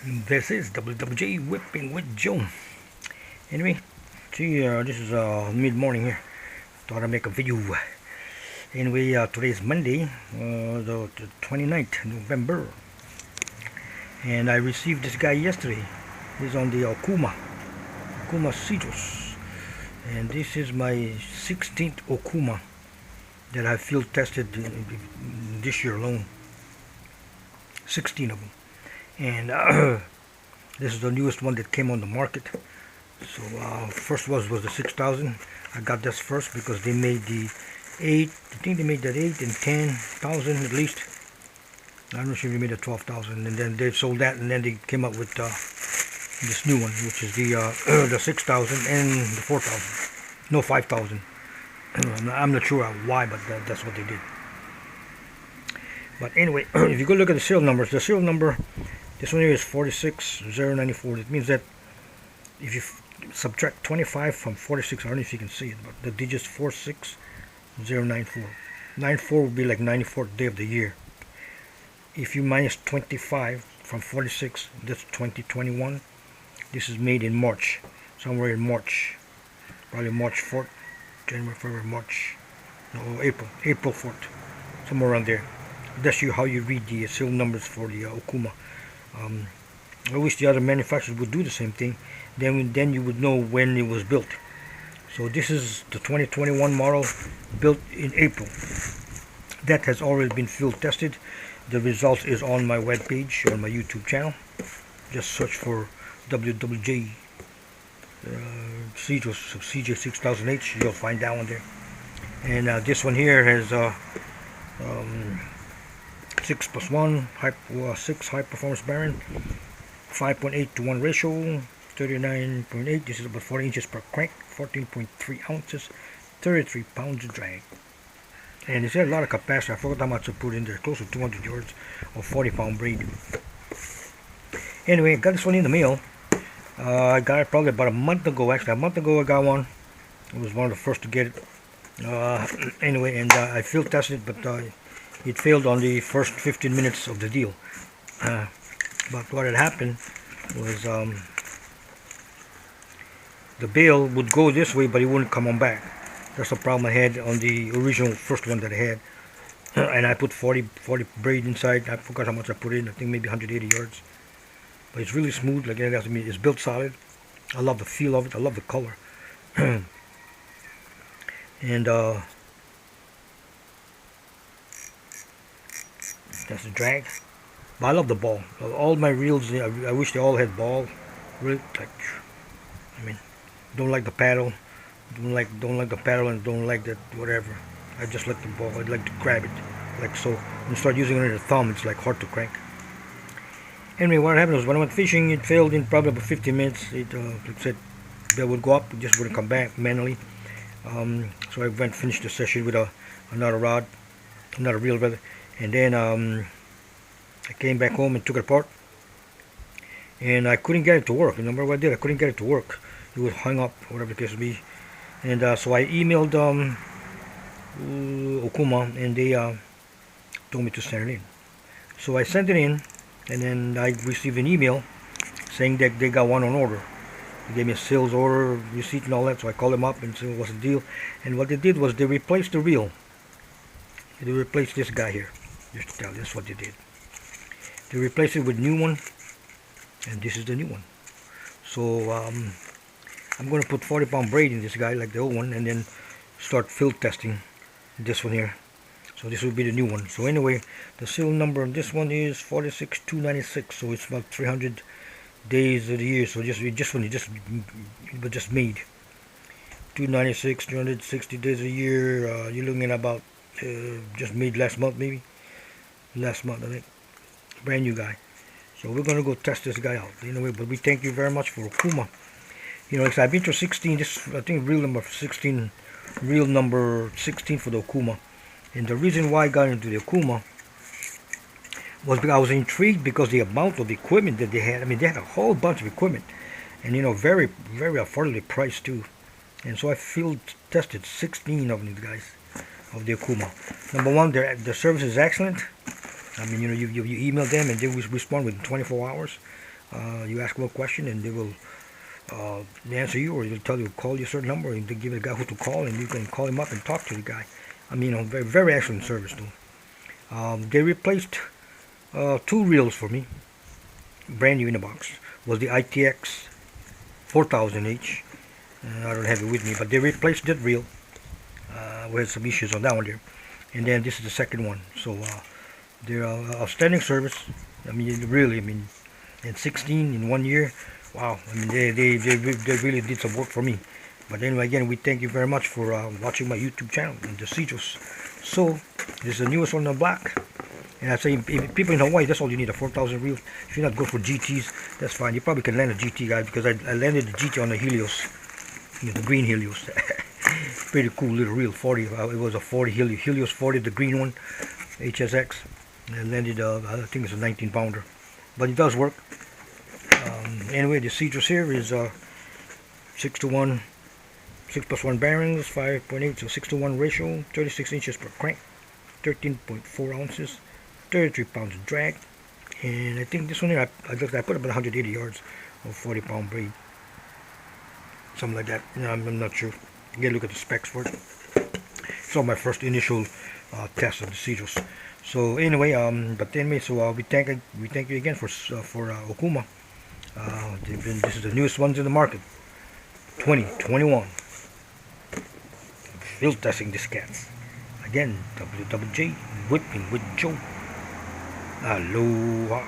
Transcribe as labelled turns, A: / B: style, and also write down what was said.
A: This is WWJ Whipping with Joe. Anyway, see, this is mid-morning here. Thought I'd make a video. Anyway, today is Monday, the 29th November. And I received this guy yesterday. He's on the Okuma Citrus. And this is my 16th Okuma that I field tested this year alone. 16 of them. And this is the newest one that came on the market. So first was the 6,000. I got this first because they made the 8. I think they made that 8 and 10,000 at least. I'm not sure if they made the 12,000, and then they sold that, and then they came up with this new one, which is the 6,000 and the 4,000. No, 5,000. I'm not sure why, but that's what they did. But anyway, if you go look at the serial numbers, the serial number, this one here is 46094. It means that if you subtract 25 from 46, I don't know if you can see it, but the digits 46094. 94 would be like 94th day of the year. If you minus 25 from 46, that's 2021. This is made in March, somewhere in March, probably March 4th, January, February, March, no, April 4th, somewhere around there. That's how you read the serial numbers for the Okuma. I wish the other manufacturers would do the same thing. Then you would know when it was built. So this is the 2021 model, built in April. That has already been field tested. The results is on my webpage, on my YouTube channel. Just search for WWJ Citrus CJ6000H. You'll find that one there. And this one here has 6+1 6 high performance bearing, 5.8 to 1 ratio, 39.8. This is about 40 inches per crank, 14.3 ounces, 33 pounds of drag. And it's a lot of capacity. I forgot how much I put in there, close to 200 yards of 40-pound braid. Anyway, I got this one in the mail. I got it probably about a month ago. Actually, a month ago I got one. I was one of the first to get it. Anyway, and I field tested it, but it failed on the first 15 minutes of the deal. But what had happened was the bale would go this way, but it wouldn't come on back. That's the problem I had on the original first one that I had. And I put 40 braid inside. I forgot how much I put in. I think maybe 180 yards. But it's really smooth. Like it's built solid. I love the feel of it. I love the color. And that's the drag. But I love the ball. All my reels, I wish they all had ball. Really, like, I mean, don't like the paddle. Don't like the paddle, and don't like that whatever. I just like the ball. I'd like to grab it, like so. When you start using it on your thumb, it's like hard to crank. Anyway, what happened was when I went fishing, it failed in probably about 15 minutes. It said that would go up, it just wouldn't come back manually. So I went finished the session with another reel rather, and then I came back home and took it apart, and I couldn't get it to work. Remember what I did? I couldn't get it to work. It was hung up, whatever the case may be. And so I emailed Okuma, and they told me to send it in. So I sent it in, and then I received an email saying that they got one on order. They gave me a sales order, receipt, and all that. So I called them up and said what's the deal. And what they did was they replaced the reel. They replaced this guy here. Just to tell you, that's what they did. They replaced it with a new one, and this is the new one. So I'm going to put 40-pound braid in this guy like the old one, and then start field testing this one here. So this will be the new one. So anyway, the serial number on this one is 46296. So it's about 300 days of the year. So just when it just made 296, 360 days a year. You're looking at about just made last month, maybe last month, I think. Brand new guy. So we're gonna go test this guy out anyway. But we thank you very much for Okuma. You know, I've been to 16. This, I think, reel number 16 for the Okuma. And the reason why I got into the Okuma was because I was intrigued because the amount of equipment that they had. I mean, they had a whole bunch of equipment, and you know, very, very affordably priced too. And so I field tested 16 of these guys, of the Okuma. Number one, the service is excellent. I mean, you know, you email them and they will respond within 24 hours. You ask them a question and they will answer you, or they'll tell you call you a certain number, and they give you a guy who to call, and you can call him up and talk to the guy. I mean, very, very excellent service too. They replaced two reels for me, brand new in the box. Was the ITX 4000H. I don't have it with me, but they replaced that reel. We had some issues on that one there, and then this is the second one. So they're outstanding service. I mean, really, I mean, in 16 in 1 year, wow. I mean, they really did some work for me. But anyway, again, we thank you very much for watching my YouTube channel, the Cedros. So this is the newest one on the block. And I say, if people in Hawaii, that's all you need, a 4000 reel. If you're not good for GTs, that's fine. You probably can land a GT, guys, because I landed the GT on the Helios, the green Helios. Pretty cool little reel, 40. It was a 40 Helios 40, the green one, HSX. And I landed, I think it's a 19 pounder, but it does work. Anyway, the Cedros here is 6:1, 6+1 bearings, 5.8 to 6:1 ratio, 36 inches per crank, 13.4 ounces, 33 pounds of drag, and I think this one here I put about 180 yards of 40-pound braid, something like that. I'm not sure. You gotta look at the specs for it. It's all my first initial test of the Cedros. So anyway, so we thank you again for Okuma. This is the newest ones in the market, 2021. Field testing these cats. Again, WWJ, whipping with Joe. Aloha.